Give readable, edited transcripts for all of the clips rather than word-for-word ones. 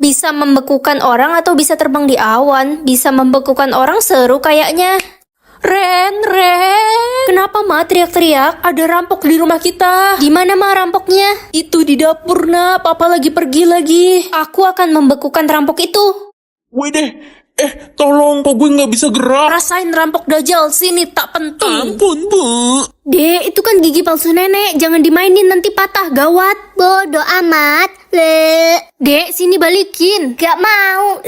Bisa membekukan orang atau bisa terbang di awan. Bisa membekukan orang seru kayaknya. Ren. Kenapa Ma teriak-teriak? Ada rampok di rumah kita. Di mana Ma rampoknya? Itu di dapur nak. Papa lagi pergi lagi. Aku akan membekukan rampok itu. Wede, tolong kok gue nggak bisa gerak. Rasain rampok Dajjal sini tak pentung. Ampun, Bu. Dek, itu kan gigi palsu nenek. Jangan dimainin nanti patah, gawat. Bodoh amat. Dek, sini balikin. Gak mau.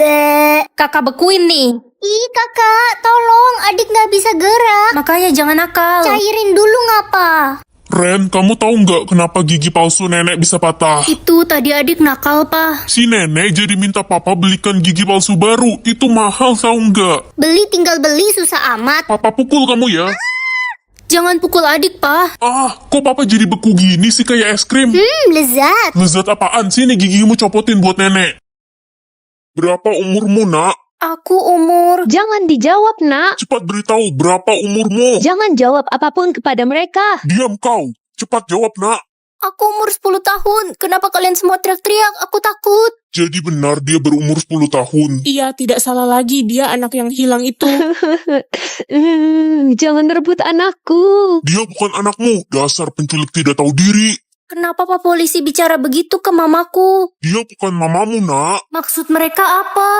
Kakak bekuin nih. Ih kakak, tolong adik gak bisa gerak. Makanya jangan nakal. Cairin dulu ngapa? Ren, kamu tahu nggak kenapa gigi palsu nenek bisa patah? Itu tadi adik nakal, Pak. Si nenek jadi minta papa belikan gigi palsu baru. Itu mahal tahu nggak? Beli tinggal beli susah amat. Papa pukul kamu ya. Jangan pukul adik, Pak. Kok papa jadi beku gini sih kayak es krim? Lezat. Lezat apaan sih nih gigimu copotin buat nenek? Berapa umurmu nak? Aku umur... Jangan dijawab, nak. Cepat beritahu berapa umurmu? Jangan jawab apapun kepada mereka. Diam kau. Cepat jawab nak. Aku umur 10 tahun. Kenapa kalian semua teriak-teriak? Aku takut. Jadi benar dia berumur 10 tahun. Iya, tidak salah lagi. Dia anak yang hilang itu. Jangan rebut anakku. Dia bukan anakmu. Dasar penculik tidak tahu diri. Kenapa Pak Polisi bicara begitu ke mamaku? Dia bukan mamamu nak. Maksud mereka apa?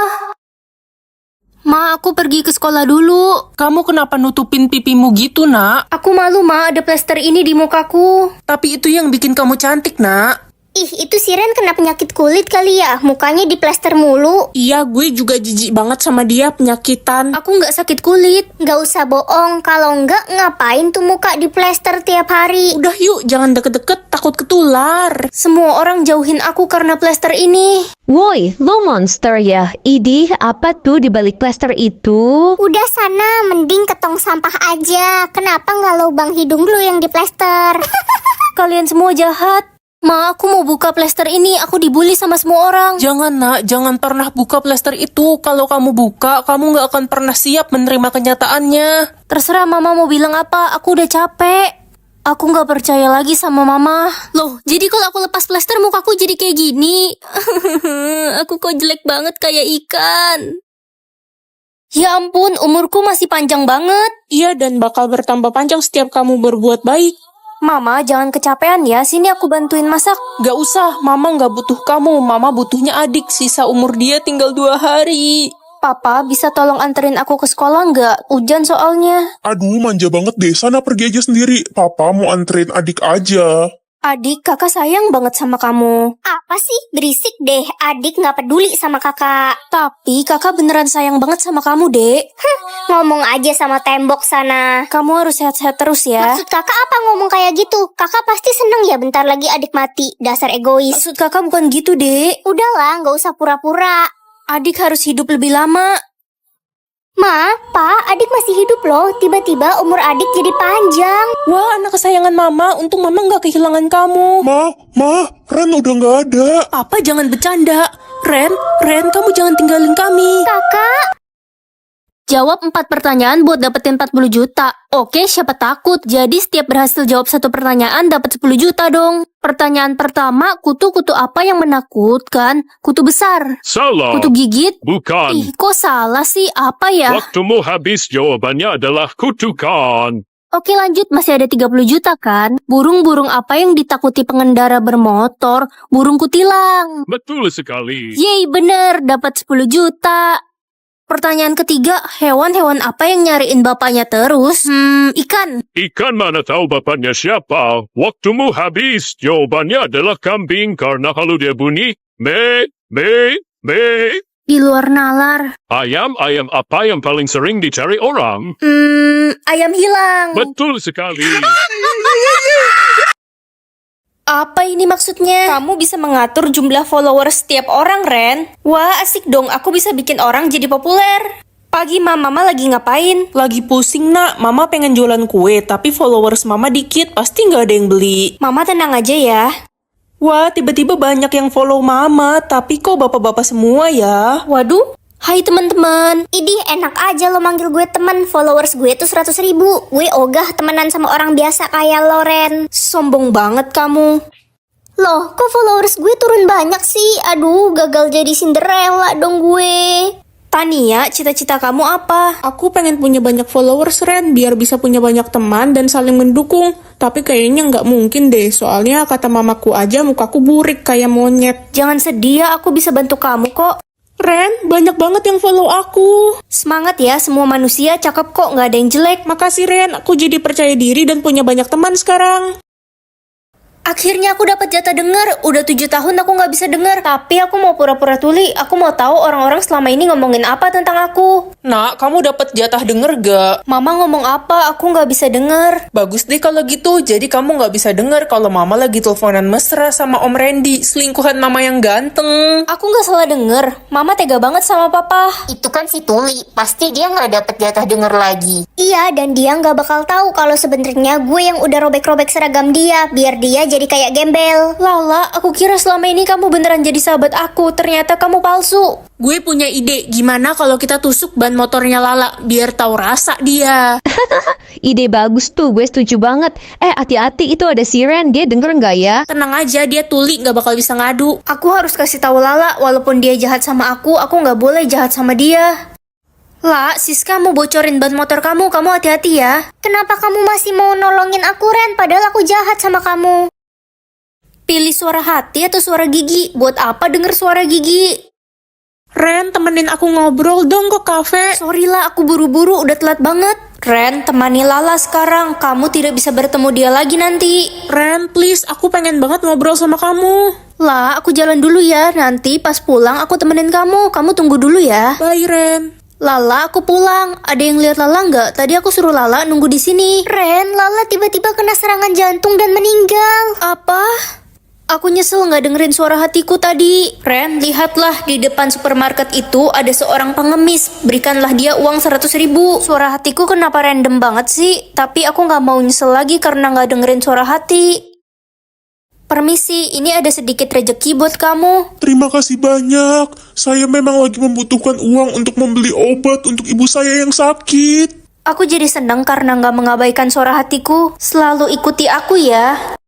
Ma, aku pergi ke sekolah dulu. Kamu kenapa nutupin pipimu gitu, nak? Aku malu, Ma, ada plester ini di mukaku. Tapi itu yang bikin kamu cantik, nak. Ih, itu si Ren kena penyakit kulit kali ya. Mukanya diplester mulu. Iya, gue juga jijik banget sama dia penyakitan. Aku nggak sakit kulit. Gak usah bohong. Kalau enggak, ngapain tuh muka diplester tiap hari? Udah yuk, jangan deket-deket, takut ketular. Semua orang jauhin aku karena plester ini. Woi, lo monster ya. Idih, apa tuh di balik plaster itu? Udah sana, mending ke tong sampah aja. Kenapa nggak lubang hidung lu yang diplester? Kalian semua jahat. Ma, aku mau buka plester ini. Aku dibully sama semua orang. Jangan, nak, jangan pernah buka plester itu. Kalau kamu buka, kamu gak akan pernah siap menerima kenyataannya. Terserah Mama mau bilang apa. Aku udah capek. Aku nggak percaya lagi sama Mama. Loh, jadi kalau aku lepas plester mukaku jadi kayak gini. Aku kok jelek banget kayak ikan. Ya ampun, umurku masih panjang banget. Iya, dan bakal bertambah panjang setiap kamu berbuat baik. Mama, jangan kecapean ya. Sini aku bantuin masak. Gak usah, mama gak butuh kamu. Mama butuhnya adik. Sisa umur dia tinggal 2 hari. Papa, bisa tolong anterin aku ke sekolah nggak? Hujan soalnya. Aduh, manja banget deh. Sana pergi aja sendiri. Papa mau anterin adik aja. Adik, kakak sayang banget sama kamu. Apa sih? Berisik deh. Adik nggak peduli sama kakak. Tapi kakak beneran sayang banget sama kamu, Dek. Ngomong aja sama tembok sana. Kamu harus sehat-sehat terus ya. Maksud kakak apa ngomong kayak gitu? Kakak pasti seneng ya bentar lagi adik mati. Dasar egois. Maksud kakak bukan gitu, Dek. Udahlah, nggak usah pura-pura. Adik harus hidup lebih lama. Ma, Pa, adik masih hidup loh. Tiba-tiba umur adik jadi panjang. Wah, anak kesayangan mama. Untung mama gak kehilangan kamu. Ma, Ren udah nggak ada. Papa jangan bercanda. Ren, kamu jangan tinggalin kami. Kakak, Jawab 4 pertanyaan buat dapetin 40 juta. Oke, siapa takut? Jadi setiap berhasil jawab 1 pertanyaan dapat 10 juta dong. Pertanyaan pertama, kutu-kutu apa yang menakutkan? Kutu besar. Salah. Kutu gigit? Bukan. Ih, kok salah sih? Apa ya? Waktumu habis, jawabannya adalah kutukan. Oke lanjut, masih ada 30 juta kan? Burung-burung apa yang ditakuti pengendara bermotor? Burung kutilang. Betul sekali. Yeay, bener, dapat 10 juta. Pertanyaan ketiga, hewan-hewan apa yang nyariin bapaknya terus? Ikan. Ikan mana tahu bapaknya siapa? Waktumu habis, jawabannya adalah kambing karena kalau dia bunyi, me. Di luar nalar. Ayam apa yang paling sering dicari orang? Ayam hilang. Betul sekali. Apa ini maksudnya? Kamu bisa mengatur jumlah followers setiap orang, Ren. Wah, asik dong. Aku bisa bikin orang jadi populer. Pagi mama lagi ngapain? Lagi pusing, nak. Mama pengen jualan kue, tapi followers mama dikit. Pasti gak ada yang beli. Mama tenang aja ya. Wah, tiba-tiba banyak yang follow mama. Tapi kok bapak-bapak semua ya? Waduh. Hai teman-teman. idih enak aja lo manggil gue teman. Followers gue tuh 100.000. Gue ogah temenan sama orang biasa kayak lo, Ren. Sombong banget kamu. Loh, kok followers gue turun banyak sih? Aduh, gagal jadi Cinderella dong gue. Tania, cita-cita kamu apa? Aku pengen punya banyak followers, Ren, biar bisa punya banyak teman dan saling mendukung. Tapi kayaknya nggak mungkin deh, soalnya kata mamaku aja mukaku burik kayak monyet. Jangan sedih ya, aku bisa bantu kamu kok. Ren, banyak banget yang follow aku. Semangat ya, semua manusia cakep kok, nggak ada yang jelek. Makasih, Ren, aku jadi percaya diri dan punya banyak teman sekarang. Akhirnya aku dapat jatah denger. Udah 7 tahun aku nggak bisa denger. Tapi aku mau pura-pura tuli. Aku mau tahu orang-orang selama ini ngomongin apa tentang aku. Nak, kamu dapat jatah denger gak? Mama ngomong apa? Aku nggak bisa denger. Bagus deh kalau gitu, jadi kamu nggak bisa denger kalau mama lagi teleponan mesra sama Om Randy, selingkuhan mama yang ganteng. Aku nggak salah denger. Mama tega banget sama papa. Itu kan si Tuli, pasti dia nggak dapet jatah denger lagi. Iya, dan dia nggak bakal tahu kalau sebenarnya gue yang udah robek-robek seragam dia, biar dia jadi kayak gembel. Lala, aku kira selama ini kamu beneran jadi sahabat aku. Ternyata kamu palsu. Gue punya ide, gimana kalau kita tusuk ban motornya Lala, biar tahu rasa dia. Ide bagus tuh, gue setuju banget. Hati-hati, itu ada si Ren, dia denger nggak ya? Tenang aja, dia Tuli, nggak bakal bisa ngadu. Aku harus kasih tahu Lala, walaupun dia jahat sama aku nggak boleh jahat sama dia. La, Siska mau bocorin ban motor kamu hati-hati ya. Kenapa kamu masih mau nolongin aku, Ren? Padahal aku jahat sama kamu. Pilih suara hati atau suara gigi? Buat apa denger suara gigi? Ren, temenin aku ngobrol dong ke kafe. Sorry lah, aku buru-buru, udah telat banget. Ren, temani Lala sekarang. Kamu tidak bisa bertemu dia lagi nanti. Ren, please, aku pengen banget ngobrol sama kamu. La, aku jalan dulu ya. Nanti pas pulang aku temenin kamu. Kamu tunggu dulu ya. Bye, Ren. Lala, aku pulang. Ada yang lihat Lala nggak? Tadi aku suruh Lala nunggu di sini. Ren, Lala tiba-tiba kena serangan jantung dan meninggal. Apa? Aku nyesel nggak dengerin suara hatiku tadi. Ren, lihatlah di depan supermarket itu ada seorang pengemis. Berikanlah dia uang 100.000. Suara hatiku kenapa random banget sih? Tapi aku nggak mau nyesel lagi karena nggak dengerin suara hati. Permisi, ini ada sedikit rejeki buat kamu. Terima kasih banyak. Saya memang lagi membutuhkan uang untuk membeli obat untuk ibu saya yang sakit. Aku jadi senang karena nggak mengabaikan suara hatiku. Selalu ikuti aku ya.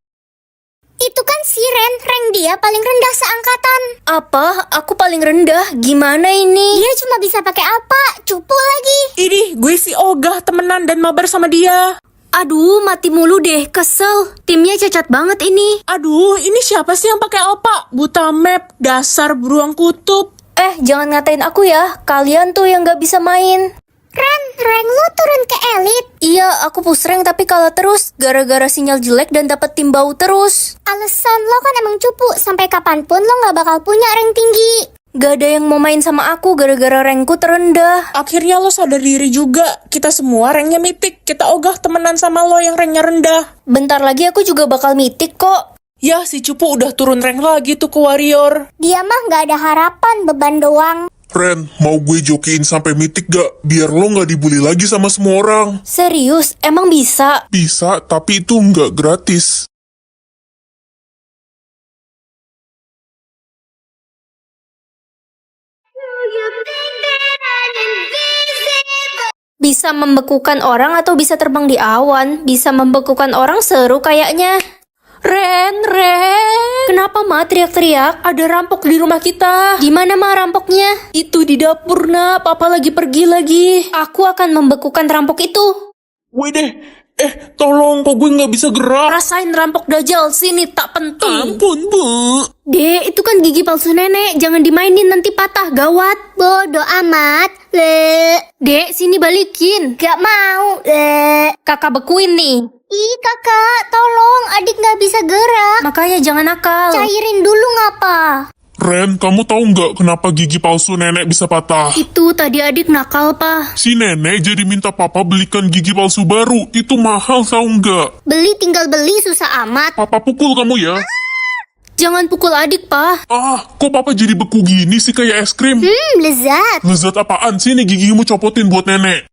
Itu kan si Ren, rank dia paling rendah seangkatan. Apa? Aku paling rendah? Gimana ini? Dia cuma bisa pakai apa? Cupu lagi. Idih, gue si Ogah temenan dan mabar sama dia. Aduh, mati mulu deh, kesel. Timnya cacat banget ini. Aduh, ini siapa sih yang pakai apa? Buta map, dasar beruang kutub. Jangan ngatain aku ya. Kalian tuh yang nggak bisa main. Ren, rank lu turun ke elit. Iya, aku push rank tapi kalah terus gara-gara sinyal jelek dan dapat tim bau terus. Alasan lo kan emang cupu. Sampai kapanpun lo gak bakal punya rank tinggi. Gak ada yang mau main sama aku gara-gara rankku terendah. Akhirnya lo sadar diri juga. Kita semua ranknya mitik. Kita ogah temenan sama lo yang ranknya rendah. Bentar lagi aku juga bakal mitik kok. Ya, si Cupu udah turun rank lagi tuh ke warrior. Dia mah gak ada harapan, beban doang. Ren, mau gue jokiin sampai mitik gak? Biar lo gak dibully lagi sama semua orang. Serius, emang bisa? Bisa, tapi itu nggak gratis. Bisa membekukan orang atau bisa terbang di awan. Bisa membekukan orang seru kayaknya. Ren. Kenapa Ma teriak-teriak? Ada rampok di rumah kita. Di mana Ma rampoknya? Itu di dapur, Nak. Papa lagi pergi lagi. Aku akan membekukan rampok itu. Woi deh, tolong, kok gue nggak bisa gerak. Rasain rampok Dajjal, sini tak penting. Ampun, Bu. Dek, itu kan gigi palsu nenek. Jangan dimainin, nanti patah, gawat. Bodoh amat. Dek, sini balikin. Gak mau. Kakak bekuin nih. Ih kakak, tolong. Adik gak bisa gerak. Makanya jangan nakal. Cairin dulu ngapa? Ren, kamu tahu nggak kenapa gigi palsu nenek bisa patah? Itu tadi adik nakal, Pak. Si nenek jadi minta papa belikan gigi palsu baru. Itu mahal, tahu nggak? Beli tinggal beli, susah amat. Papa pukul kamu ya. Jangan pukul adik, Pak. Kok papa jadi beku gini sih kayak es krim? Lezat. Lezat apaan sih? Nih gigimu copotin buat nenek.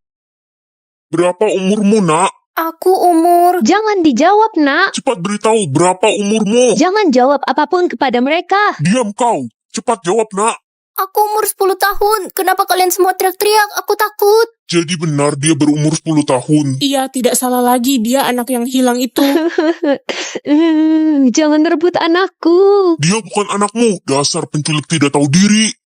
Berapa umurmu, Nak? Aku umur... Jangan dijawab, nak. Cepat beritahu berapa umurmu. Jangan jawab apapun kepada mereka. Diam kau. Cepat jawab, Nak. Aku umur 10 tahun. Kenapa kalian semua teriak-teriak? Aku takut. Jadi benar dia berumur 10 tahun. Iya, tidak salah lagi, dia anak yang hilang itu. Jangan rebut anakku. Dia bukan anakmu, dasar penculik tidak tahu diri.